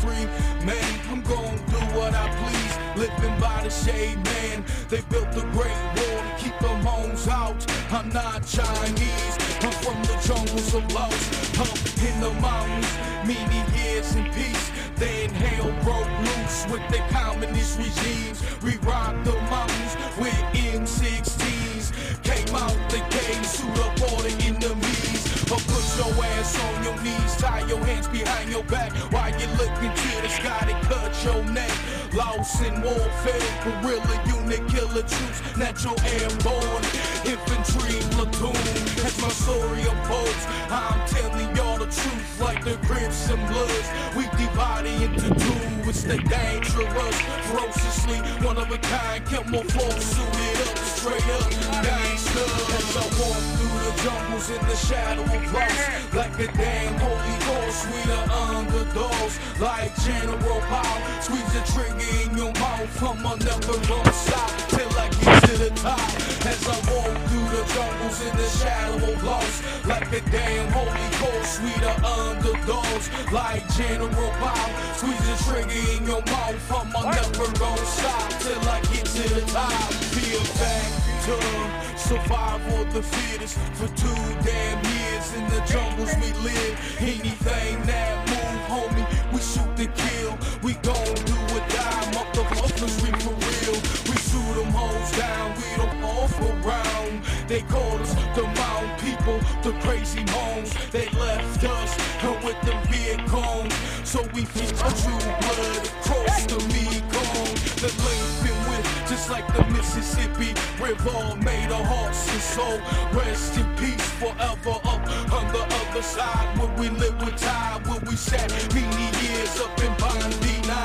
free, man. I'm gonna do what I please, living by the shade, man. They built the great wall to keep the Hmongs out. I'm not Chinese, I'm from the jungles of Laos, up in the mountains, many years in peace. Then hell broke loose with the communist regimes. We rocked the mountains with M16s. Came out the game, shoot up all the enemies. Or put your ass on your knees, tie your hands behind your back while you looking to the sky to cut your neck. Lost in warfare, guerrilla unit, killer troops, natural airborne, infantry platoon. As my story unfolds, I'm telling y'all the truth like the Crips and Bloods. We divided into two, it's the dangerous, ferociously one of a kind, camouflage suited up, straight up gangster. As I walk through the jungles in the shadow of lost, like a damn holy ghost, we the underdogs, like General Power. Squeeze the trigger in your mouth, I'ma never gonna stop till I get to the top. As I walk through the jungles in the shadow of lost, like a damn holy ghost, we the underdogs, like General Power. Squeeze the trigger in your mouth, I'ma never gonna stop till I get to the top. Be a factor, survival of the fittest. For 2 damn years in the jungles we live. Anything that move, homie, we shoot to kill. We gon' do or die, motherfuckers, we for real. We shoot them hoes down, we don't off around. They called us the mountain people, the crazy Hmongs. They left us with the Vietcong, so we feed a true blood across the Mekong. The lane been with just like the Mississippi River, made of hearts and soul. Rest in peace forever up on the other side, where we live with tide, where we sat many years up in Bondi 9.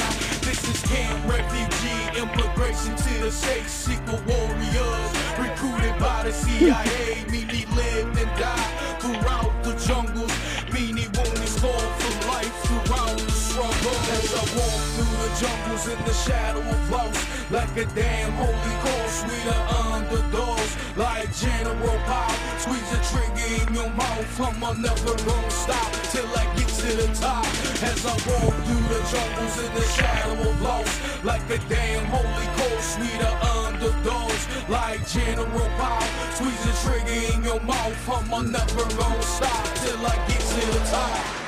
This is camp refugee immigration to the state, secret warriors recruited by the CIA. Many lived and died throughout the jungles. Many wounded scarred for life throughout the struggle. As I walk through the jungles in the shadow of lost, like a damn holy ghost, we the underdogs, like General Power. Squeeze the trigger in your mouth, I'ma never gonna stop till I get to the top. As I walk through the jungles in the shadow of lost, like a damn holy ghost, we the underdogs, like General Power. Squeeze the trigger in your mouth, I'ma never gonna stop till I get to the top.